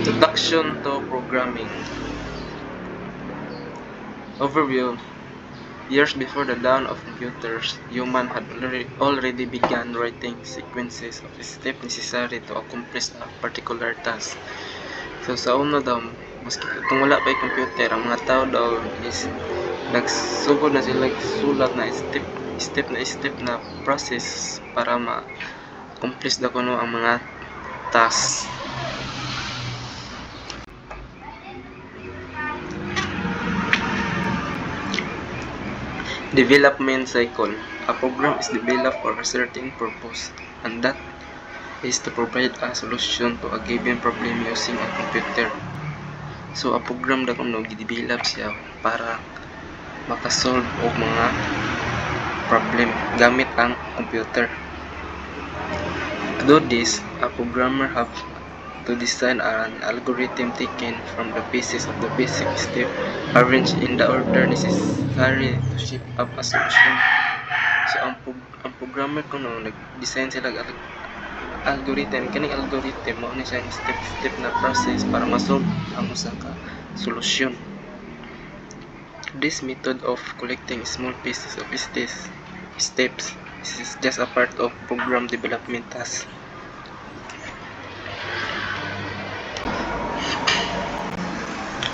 Introduction to Programming. Overview. Years before the dawn of computers, humans had already begun writing sequences of steps necessary to accomplish a particular task. So sa una daw, maski kung wala pa yung computer, ang mga tao daw is nagsugod na sila sulat na step na process para ma-accomplish daw kuno ang mga tasks. Development cycle. A program is developed for a certain purpose, and that is to provide a solution to a given problem using a computer. So, a program na kung nag-develop siya para makasolve og mga problem gamit ang computer. To do this, a programmer have to design an algorithm taken from the pieces of the basic step arranged in the order necessary to shape up a solution. So ang programmer kuno nag-design sila algorithm, kaning algorithm mao ni siya step na process para ma-solve ang usa ka solusyon. This method of collecting small pieces of steps is just a part of program development task.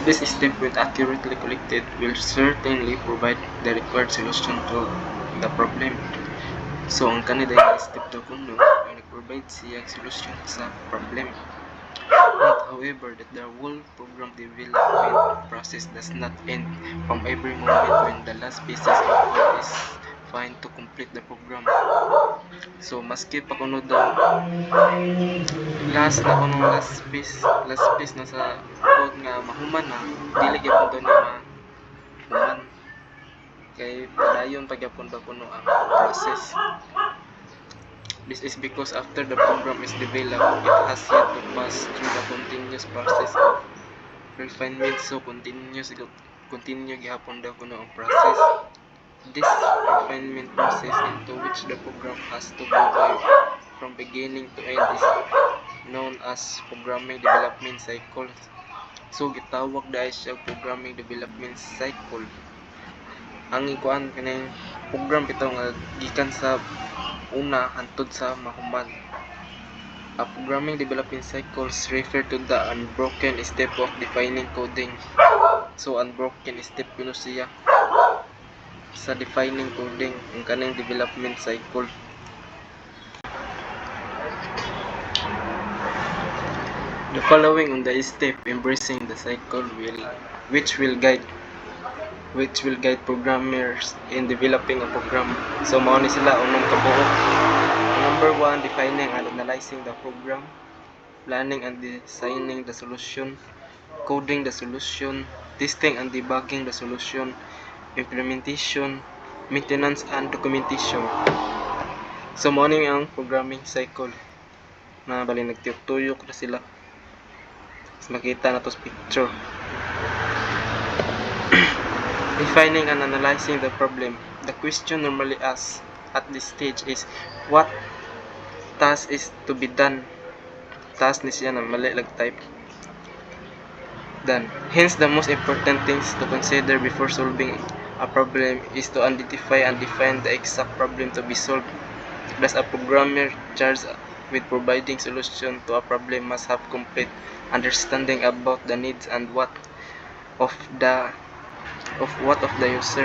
This step, when accurately collected, will certainly provide the required solution to the problem. So, ang kanila step daw kuno ay nag-provide siya solution sa problem. Note, however, that the whole program development process does not end from every moment when the last pieces of code is found to complete the program. So, maski pa kuno daw last piece na sa code nga mahuman na, dili gyapon daw ni mahuman. Kay padayon pa gyapon daw kuno ang process. This is because after the program is developed, it has yet to pass through the continuous process of refinement. So continue gyapon daw kuno ang process. This refinement process into which the program has to go from beginning to end is known as programming development cycle. So gitawag dahil siya programming development cycle. Ang ikuan kanang program bitaw nga gikan sa una hangtod sa mahuman. A programming development cycles refer to the unbroken step of defining coding. So unbroken step kuno siya sa defining coding ang kanang development cycle. The following on the step embracing the cycle which will guide programmers in developing a program. So mao ni sila unang kabuok. Number 1, defining and analyzing the program, planning and designing the solution, coding the solution, testing and debugging the solution, implementation, maintenance and documentation. So mao ni ang programming cycle na bali nagtuyok na sila. Makita na to sa picture. Defining and analyzing the problem. The question normally asked at this stage is what task is to be done. Task ni siya na mali lag type. Done. Hence, the most important things to consider before solving a problem is to identify and define the exact problem to be solved. Thus, a programmer charged with providing solution to a problem must have complete understanding about the needs and wants of the user.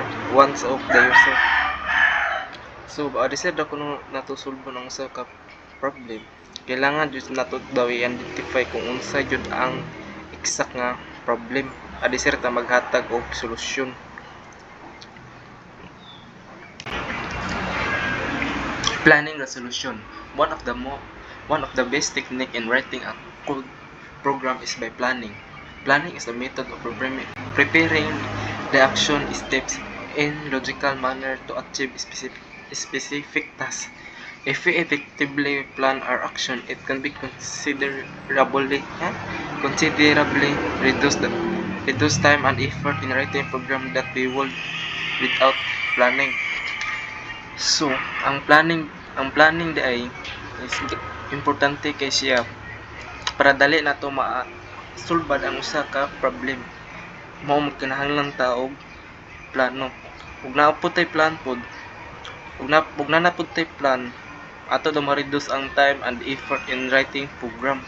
So, adisir daw kuno natusolve ng usa ka problem. Kailangan jud nato daw i-identify kung unsa jud ang exact nga problem. Adisir ta maghatag og solusyon. Planning the solution. One of the best technique in writing a code program is by planning. Planning is a method of preparing the action steps in logical manner to achieve specific tasks. If we effectively plan our action, it can be considerably reduce time and effort in writing a program that we would without planning. So, ang planning ay is importante kay siya para dali na to sulbad ang usa ka problem. Mao magkinahanglan ta og plano. Ug naapod tay plan pod, ug na napod tay plan, ato daw ma-reduce ang time and effort in writing program.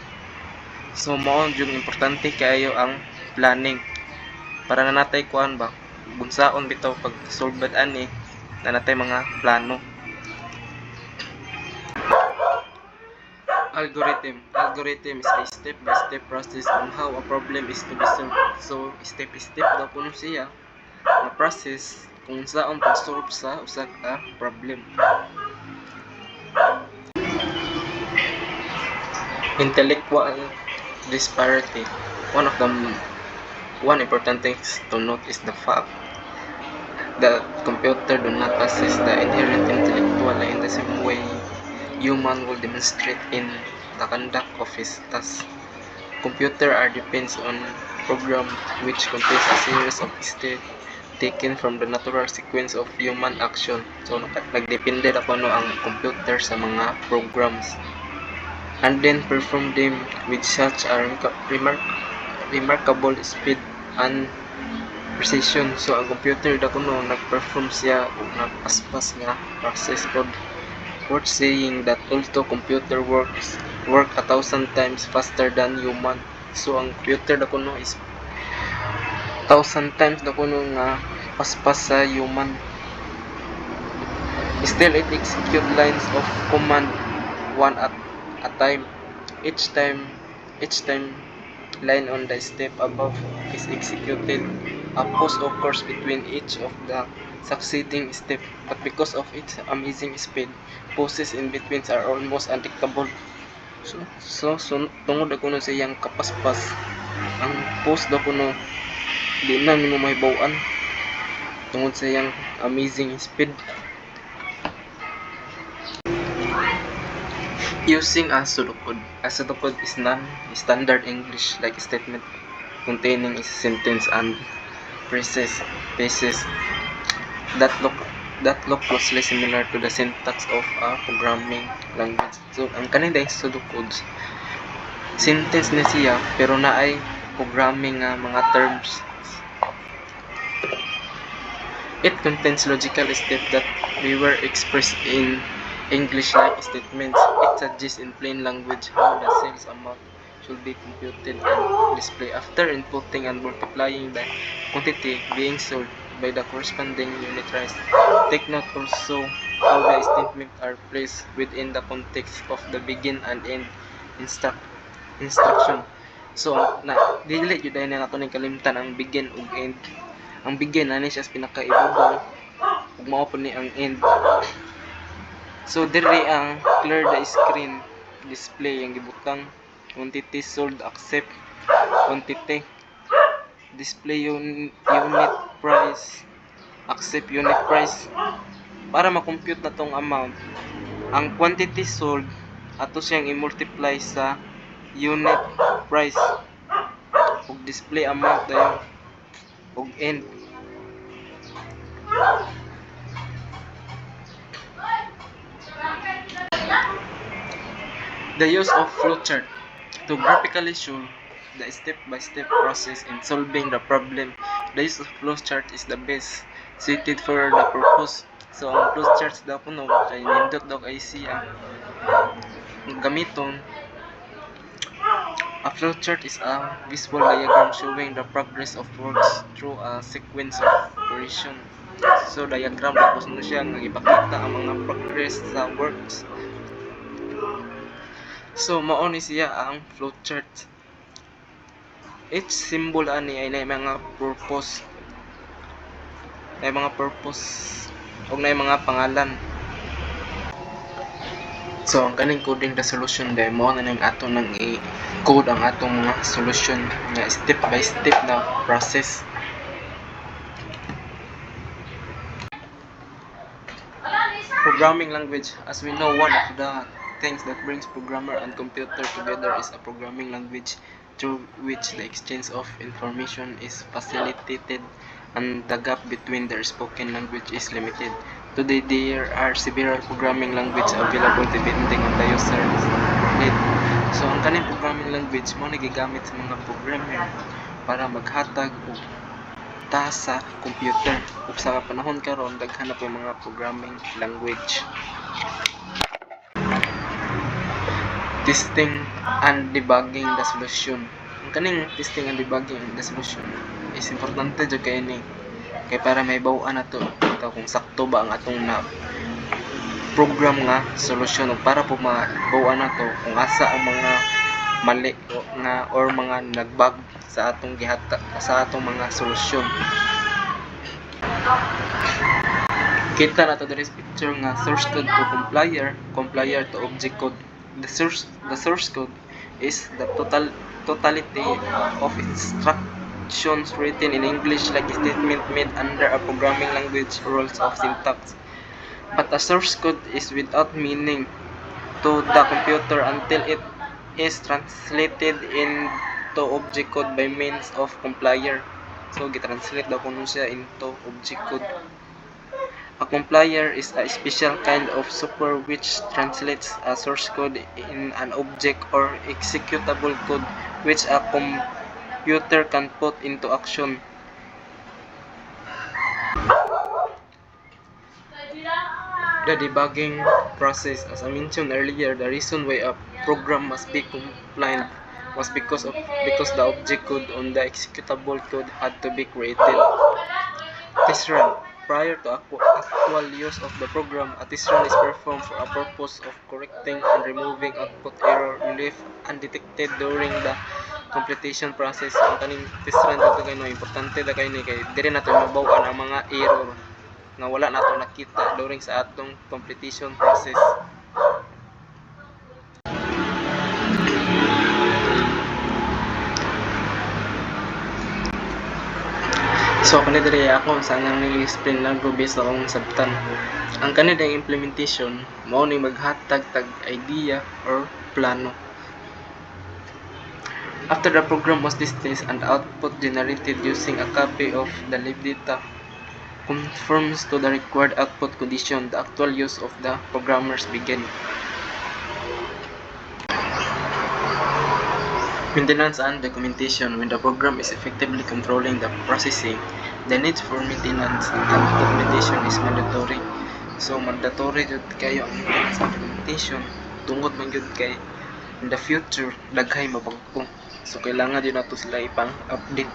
So mao yung importante kaayo ang planning para na natay kuan ba bunsaon bitaw pag sulbad ani na natay mga plano. Algorithm is a step-by-step process on how a problem is to be solved. So step-step daw kuno siya na process kung saan pag-solve sa usa ka problem. Intellectual disparity. One important thing to note is the fact that computer do not possess the inherent intellectual in the same way human will demonstrate in the conduct of his task. Computer are depends on program which contains a series of steps taken from the natural sequence of human action. So nagdepende na kuno ang computer sa mga programs and then perform them with such a remarkable speed and precision. So ang computer da kuno nagperform siya og nagpaspas nga process code. Worth saying that although computer work 1,000 times faster than human. So ang computer da kuno is 1,000 times da kuno nga paspas sa human. Still it execute lines of command one at a time. Each time line on the step above is executed. A pause occurs between each of the succeeding step, but because of its amazing speed, pauses in between are almost undetectable. So tungod ako sa iyang kapaspas, ang pause daw kuno di na nimo mahibaw-an tungod sa iyang amazing speed. Using a pseudocode. A pseudocode is non-standard English like statement containing a sentence and phrases that look closely similar to the syntax of a programming language. So ang kanindang pseudocodes, sentence na siya pero naay programming mga terms. It contains logical steps that we were expressed in English like statements. It suggests in plain language how the sales amount should be computed and displayed after inputting and multiplying the quantity being sold by the corresponding unit price. Take note also how the statements are placed within the context of the begin and end instruction. So dili jud na nato ning kalimtan ang begin ug end. Ang begin ani siya sa pinakaibabaw ug mao po ni ang end. So diri ang clear the screen display ang gibutang quantity sold accept quantity display unit price accept unit price para ma-compute na tong amount. Ang quantity sold ato siyang i-multiply sa unit price ug display amount dayon ug end. The use of flowchart to graphically show the step-by-step process in solving the problem. The use of flowchart is the best suited for the purpose. So ang flowchart daw kuno kay nindot daw kay siya gamiton. A flowchart is a visual diagram showing the progress of works through a sequence of operation. So diagram tapos na siya nga ipakita ang mga progress sa works. So mao ni siya ang flowchart. Each symbol ani ay nay mga purpose. Nay mga purpose ug nay mga pangalan. So ang kaning coding the solution day mo na ning ato nang i-code ang atong mga solution nga step by step na process. Programming language. As we know, one of the things that brings programmer and computer together is a programming language through which the exchange of information is facilitated and the gap between their spoken language is limited. Today, there are several programming languages available depending on the user's need. So ang kaning programming language mo gigamit sa mga programmer para maghatag og task sa computer. Ug sa panahon karon daghan na po mga programming language. Testing and debugging the solution. Ang kaning testing and debugging the solution is importante jud kay ni kay para may baw-an nato kung sakto ba ang atong na program nga solusyon ug para po mabaw-an nato kung asa ang mga mali nga or mga nagbag sa atong gihata sa atong mga solusyon. Kita na to diri sa picture nga source code to compiler to object code. The source code is the totality of instructions written in English like a statement made under a programming language rules of syntax. But a source code is without meaning to the computer until it is translated into object code by means of compiler. So gitranslate daw kuno siya into object code. A compiler is a special kind of software which translates a source code in an object or executable code which a computer can put into action. The debugging process, as I mentioned earlier, the reason why a program must be compiled was because the object code on the executable code had to be created. Test run. Prior to actual use of the program, a test run is performed for a purpose of correcting and removing output error left undetected during the computation process. Ang kaning test run dito kayo importante na kayo ni kay dire nato mabaw-an ang mga error nga wala nato nakita during sa atong computation process. So kani diri ako sa nang explain lang ko based akong sabtan. Ang kanidang implementation mao ni maghatag tag idea or plano. After the program was tested and output generated using a copy of the live data conforms to the required output condition, the actual use of the programmers begin. Maintenance and documentation. When the program is effectively controlling the processing, the need for maintenance and documentation is mandatory. So mandatory jud kayo ang maintenance and documentation tungod man jud kay in the future daghay mabagko. So kailangan din nato sila ipang update